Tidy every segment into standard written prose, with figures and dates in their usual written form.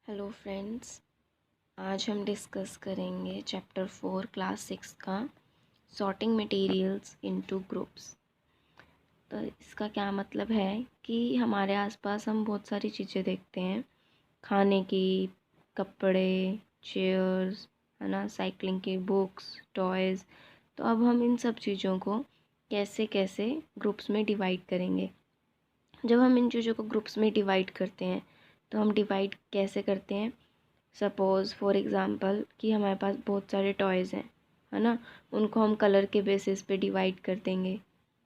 Hello friends, आज हम discuss करेंगे चैप्टर 4 क्लास 6 का सॉर्टिंग मटेरियल्स इनटू ग्रुप्स। तो इसका क्या मतलब है कि हमारे आसपास हम बहुत सारी चीज़ें देखते हैं, खाने की, कपड़े, चेयर्स, है ना, साइकिलिंग की बुक्स, टॉयज़। तो अब हम इन सब चीज़ों को कैसे कैसे ग्रुप्स में डिवाइड करेंगे। जब हम इन चीज़ों को ग्रुप्स में डिवाइड करते हैं तो हम डिवाइड कैसे करते हैं। सपोज़ फॉर एग्ज़ाम्पल कि हमारे पास बहुत सारे टॉयज़ हैं, है ना, उनको हम कलर के बेसिस पे डिवाइड कर देंगे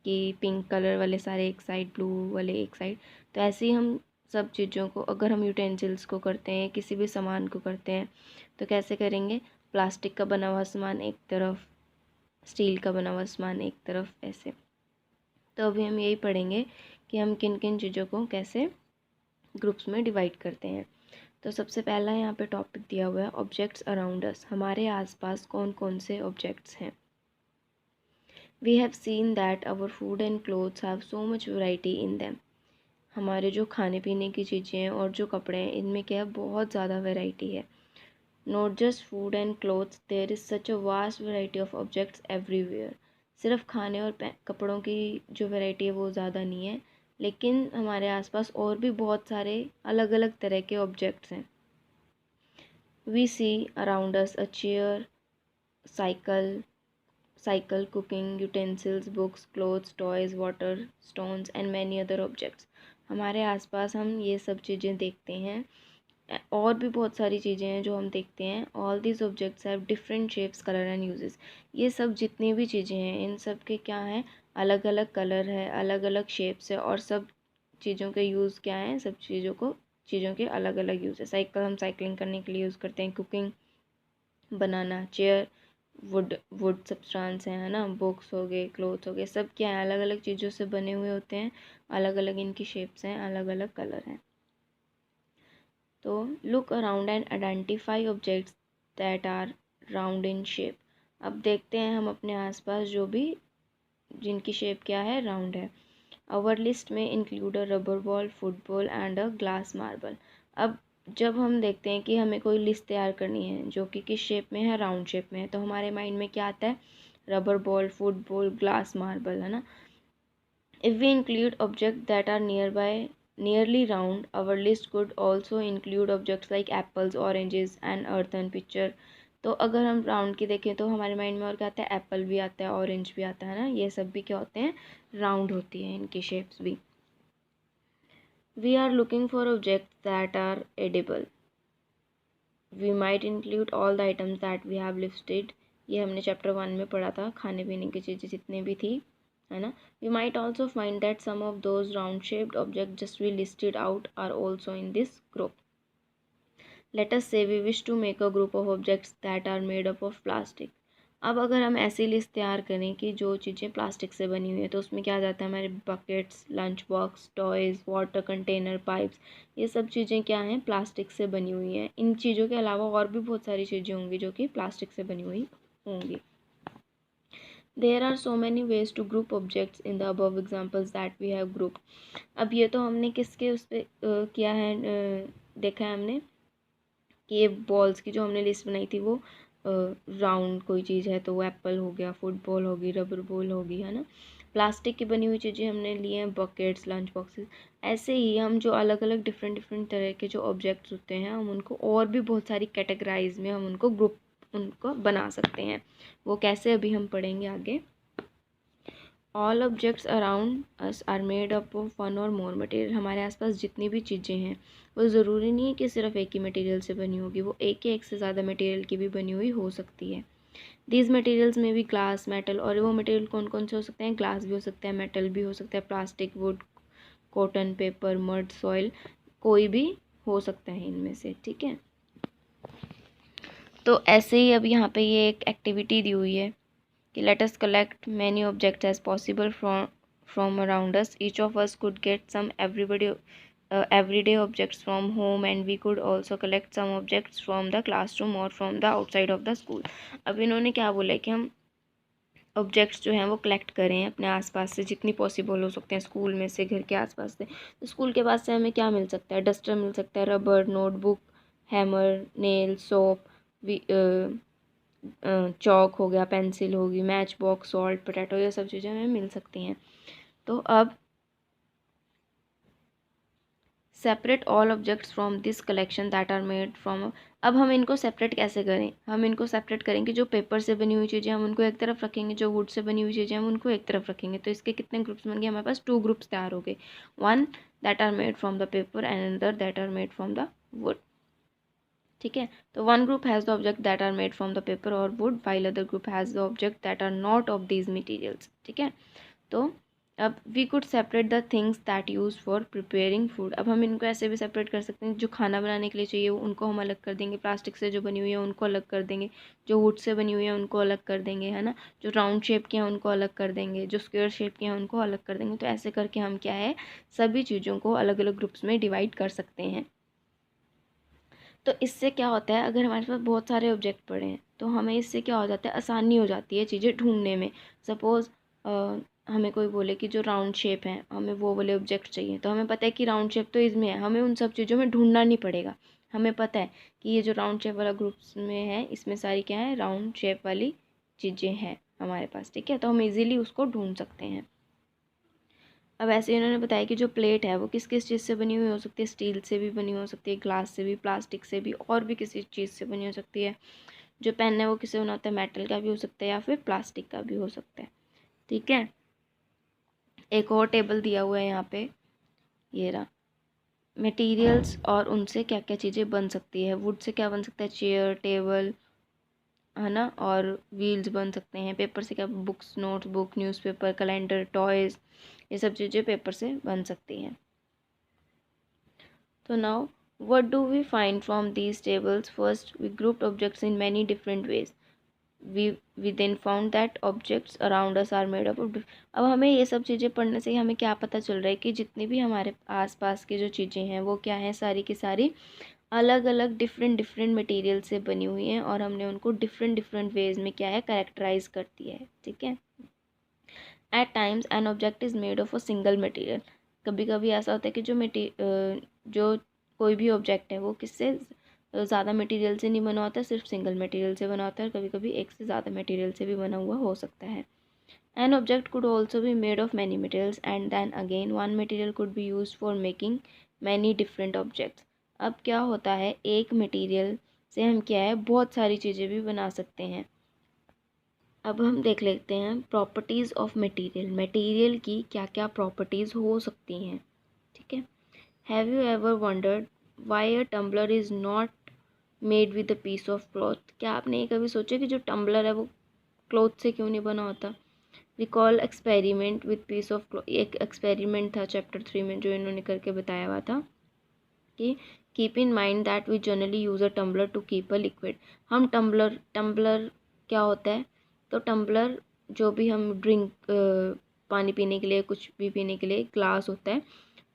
कि पिंक कलर वाले सारे एक साइड, ब्लू वाले एक साइड। तो ऐसे ही हम सब चीज़ों को, अगर हम यूटेंसिल्स को करते हैं, किसी भी सामान को करते हैं, तो कैसे करेंगे। प्लास्टिक का बना हुआ सामान एक तरफ, स्टील का बना हुआ सामान एक तरफ, ऐसे। तो अभी हम यही पढ़ेंगे कि हम किन किन चीज़ों को कैसे ग्रुप्स में डिवाइड करते हैं। तो सबसे पहला यहाँ पे टॉपिक दिया हुआ है ऑब्जेक्ट्स अराउंड अस। हमारे आसपास कौन कौन से ऑब्जेक्ट्स हैं। We have seen that our food and clothes have so much variety in them. हमारे जो खाने पीने की चीज़ें हैं और जो कपड़े हैं, इनमें क्या है, बहुत ज़्यादा वैरायटी है। Not just food and clothes, there is such a vast variety of objects everywhere. सिर्फ खाने और कपड़ों की जो वैरायटी है वो ज़्यादा नहीं है, लेकिन हमारे आसपास और भी बहुत सारे अलग अलग तरह के ऑब्जेक्ट्स हैं। We see around us a chair, cycle, cooking utensils, books, clothes, toys, water, stones and many other objects. हमारे आसपास हम ये सब चीज़ें देखते हैं, और भी बहुत सारी चीज़ें हैं जो हम देखते हैं। All these objects have different shapes, color and uses. ये सब जितनी भी चीज़ें हैं, इन सब के क्या हैं, अलग अलग कलर है, अलग अलग शेप्स है, और सब चीज़ों के यूज़ क्या हैं, सब चीज़ों के अलग अलग यूज़ है। साइकिल हम साइकिलिंग करने के लिए यूज़ करते हैं, cooking, banana, chair would substance है ना, बुक्स हो गए, क्लोथ्स हो गए, सब क्या है, अलग अलग चीज़ों से बने हुए होते हैं, अलग अलग इनकी शेप्स हैं, अलग अलग कलर हैं। तो look around and identify objects that are round in shape. अब देखते हैं हम अपने आसपास जो भी, जिनकी शेप क्या है, राउंड है। आवर लिस्ट में include a rubber ball, football and a glass marble. अब जब हम देखते हैं कि हमें कोई लिस्ट तैयार करनी है जो कि किस शेप में है, राउंड शेप में है, तो हमारे माइंड में क्या आता है, rubber ball, football, glass marble, है ना। If we include object that are nearly round, our list could also include objects like apples, oranges and earthen picture. तो अगर हम राउंड की देखें तो हमारे माइंड में और क्या आता है, एप्पल भी आता है, ऑरेंज भी आता है ना, ये सब भी क्या होते हैं, राउंड होती है इनकी शेप्स भी। We are looking for objects that are edible. We might include all the items that we have listed. ये हमने चैप्टर 1 में पढ़ा था, खाने पीने की चीज़ें जितने भी थी, है ना। We might also find that some of those round shaped objects just we listed out are also in this group. Let us say we wish to make a group of objects that are made up of plastic. अब अगर हम ऐसी list तैयार करें कि जो चीज़ें plastic से बनी हुई है, तो उसमें क्या आ जाता है, हमारे buckets, lunch box, toys, water container, pipes, ये सब चीज़ें क्या हैं, प्लास्टिक से बनी हुई हैं। इन चीज़ों के अलावा और भी बहुत सारी चीज़ें होंगी जो कि प्लास्टिक से बनी हुई होंगी। There are so many ways to group objects in the above examples that we have grouped. अब ये तो हमने किसके उस पर किया है, देखा है हमने कि ये बॉल्स की जो हमने लिस्ट बनाई थी वो राउंड कोई चीज़ है तो वो एप्पल हो गया, फुटबॉल होगी, रबर बॉल होगी, है ना। प्लास्टिक की बनी हुई चीज़ें हमने ली हैं, बकेट्स, लंच बॉक्सेस। ऐसे ही हम जो अलग अलग डिफरेंट तरह के जो ऑब्जेक्ट्स होते हैं, हम उनको और भी बहुत सारी कैटेगराइज में हम उनको बना सकते हैं। वो कैसे, अभी हम पढ़ेंगे आगे। All objects around us are made up of one और मोर मटेरियल। हमारे आसपास जितनी भी चीज़ें हैं वो ज़रूरी नहीं है कि सिर्फ एक ही मटेरियल से बनी होगी, वो एक या एक से ज़्यादा मटेरियल की भी बनी हुई हो सकती है। दीज मटेरियल्स में भी ग्लास, मेटल, और वो मटेरियल कौन कौन से हो सकते हैं, ग्लास भी हो सकता है, मेटल भी हो सकता है, plastic, would, cotton, paper, mud, soil, कोई भी हो सकता है इनमें से, ठीक है। तो ऐसे ही अब यहाँ पे ये एक एक्टिविटी दी हुई है कि let us collect many objects as possible from around us. Each of us could get some everyday objects from home, and we could also collect some objects from the classroom or from the outside of the school. अब इन्होंने क्या बोला है कि हम objects जो हैं वो कलेक्ट करें अपने आसपास से, जितनी पॉसिबल हो सकते हैं, स्कूल में से, घर के आसपास से। तो स्कूल के पास से हमें क्या मिल सकता है, डस्टर मिल सकता है, rubber, notebook, hammer, nail, soap, chalk हो गया, पेंसिल होगी, मैच बॉक्स, सॉल्ट, पोटैटो, ये सब चीज़ें हमें मिल सकती हैं। तो अब separate all objects from this collection that are made from. अब हम इनको सेपरेट कैसे करें? हम इनको सेपरेट करेंगे, जो पेपर से बनी हुई चीज़ें हम उनको एक तरफ रखेंगे, जो वुड से बनी हुई चीज़ें हम उनको एक तरफ रखेंगे। तो इसके कितने ग्रुप्स बन गए? हमारे पास 2 ग्रुप्स तैयार हो गए, one that are made from the paper and another that are made from the wood. ठीक है, तो one group has the object that are made from the paper और wood, while other group has the object that are not of these materials. ठीक है, तो अब we could separate the things that use for preparing food. अब हम इनको ऐसे भी सेपरेट कर सकते हैं, जो खाना बनाने के लिए चाहिए उनको हम अलग कर देंगे, प्लास्टिक से जो बनी हुई है उनको अलग कर देंगे, जो वुड से बनी हुई है उनको अलग कर देंगे, है ना, जो राउंड शेप के हैं उनको अलग कर देंगे, जो स्क्वायर शेप के हैं उनको अलग कर देंगे। तो ऐसे करके हम क्या है, सभी चीज़ों को अलग अलग ग्रुप्स में डिवाइड कर सकते हैं। तो इससे क्या होता है, अगर हमारे पास बहुत सारे ऑब्जेक्ट पड़े हैं तो हमें इससे क्या हो जाता है, आसानी हो जाती है चीज़ें ढूंढने में। सपोज़ हमें कोई बोले कि जो राउंड शेप है हमें वो वाले ऑब्जेक्ट चाहिए, तो हमें पता है कि राउंड शेप तो इसमें है, हमें उन सब चीज़ों में ढूंढना नहीं पड़ेगा। हमें पता है कि ये जो राउंड शेप वाला ग्रुप्स में है इसमें सारी क्या है, राउंड शेप वाली चीज़ें हैं हमारे पास। ठीक है, तो हम इजीली उसको ढूंढ सकते हैं। अब ऐसे इन्होंने बताया कि जो प्लेट है वो किस किस चीज़ से बनी हुई हो सकती है, स्टील से भी बनी हो सकती है, ग्लास से भी, प्लास्टिक से भी, और भी किसी चीज़ से बनी हो सकती है। जो पेन है वो किससे बना होता है, मेटल का भी हो सकता है या फिर प्लास्टिक का भी हो सकता है। ठीक है, एक और टेबल दिया हुआ है यहाँ पे, ये रहा, मटेरियल्स और उनसे क्या क्या चीज़ें बन सकती है। वुड से क्या बन सकता है, चेयर, टेबल, है ना, और व्हील्स बन सकते हैं। पेपर से क्या, books, notes book, newspaper, calendar, toys, ये सब चीज़ें पेपर से बन सकती हैं। So now, what do we find from these tables? First, we grouped objects in many different ways. We then found that objects around us are made up of अब हमें ये सब चीज़ें पढ़ने से हमें क्या पता चल रहा है कि जितनी भी हमारे आसपास की जो चीज़ें हैं वो क्या हैं, सारी की सारी अलग अलग डिफरेंट डिफरेंट मटेरियल से बनी हुई हैं, और हमने उनको डिफरेंट डिफरेंट वेज में क्या है, करेक्टराइज कर दिया है। ठीक है, at times an object is made of a single material. कभी कभी ऐसा होता है कि जो कोई भी ऑब्जेक्ट है वो किससे ज़्यादा मटेरियल से नहीं बना होता है, सिर्फ सिंगल मटेरियल से बना होता है, और कभी कभी एक से ज़्यादा मटेरियल से भी बना हुआ हो सकता है। An object could also be made of many materials and then again one material could be use for making many different objects. अब क्या होता है, एक मटेरियल से हम क्या है, बहुत सारी चीज़ें भी बना सकते हैं। अब हम देख लेते हैं प्रॉपर्टीज़ ऑफ मटेरियल, मटेरियल की क्या क्या प्रॉपर्टीज़ हो सकती हैं। ठीक है, have you ever wondered why a tumbler is not made with a piece of cloth? क्या आपने ये कभी सोचा कि जो टम्बलर है वो क्लॉथ से क्यों नहीं बना होता? Recall experiment with piece of cloth, एक एक्सपेरिमेंट था चैप्टर 3 में जो इन्होंने करके बताया हुआ था कि keep in mind that we generally use a tumbler to keep a liquid. हम टम्बलर क्या होता है, तो टम्बलर जो भी हम ड्रिंक पानी पीने के लिए, कुछ भी पीने के लिए, ग्लास होता है,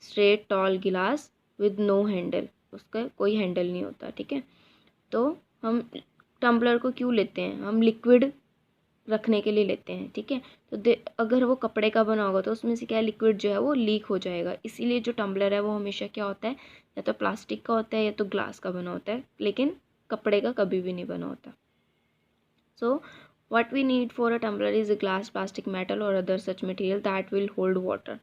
स्ट्रेट टॉल गिलास विद नो हैंडल, उसका कोई हैंडल नहीं होता। ठीक है, तो हम टम्बलर को क्यों लेते हैं, हम लिक्विड रखने के लिए लेते हैं। ठीक है, तो अगर वो कपड़े का बना होगा तो उसमें से क्या लिक्विड जो है वो लीक हो जाएगा, इसीलिए जो टम्बलर है वो हमेशा क्या होता है, या तो प्लास्टिक का होता है या तो ग्लास का बना होता है, लेकिन कपड़े का कभी भी नहीं बना होता। सो what we need for a tumbler is a glass, plastic, metal or other such material that will hold water।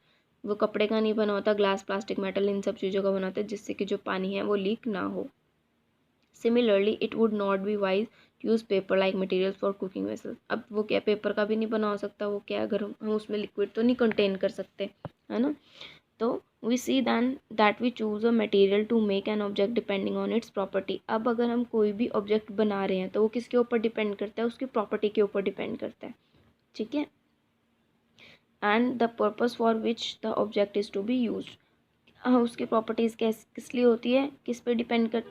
वो कपड़े का नहीं बना होता, ग्लास, प्लास्टिक, मेटल, इन सब चीज़ों का बना होता है जिससे कि जो पानी है वो लीक ना हो। Similarly, it would not be wise to use paper like materials for cooking vessels। अब वो क्या, पेपर का भी नहीं बना हो सकता, वो क्या, अगर हम उसमें लिक्विड तो नहीं कंटेन कर सकते, है ना। तो we see then that we choose a material to make an object depending on its property। अब अगर हम कोई भी ऑब्जेक्ट बना रहे हैं तो वो किसके ऊपर डिपेंड करता है, उसकी प्रॉपर्टी के ऊपर डिपेंड करता है। ठीक है, and the purpose for which the object is to be use. उसकी प्रॉपर्टीज़ किस लिए होती है, किस पे डिपेंड कर,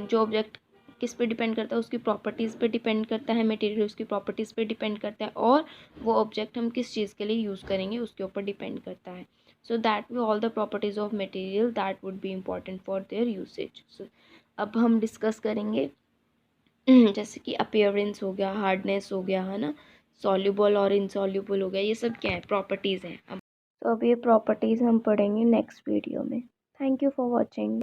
जो ऑब्जेक्ट किस पे डिपेंड करता है, उसकी प्रॉपर्टीज़ पे डिपेंड करता है, मटेरियल उसकी प्रॉपर्टीज़ पे डिपेंड करता है, और वो ऑब्जेक्ट हम किस चीज़ के लिए यूज़ करेंगे उसके ऊपर डिपेंड करता है। So that we all the properties of material that would be important for their usage. So अब हम डिस्कस करेंगे जैसे कि अपीयरेंस हो गया, हार्डनेस हो गया, है ना, सॉल्युबल और इनसॉल्युबल हो गया, ये सब क्या है, प्रॉपर्टीज़ हैं। अब तो अब ये प्रॉपर्टीज़ हम पढ़ेंगे नेक्स्ट वीडियो में। Thank you for watching.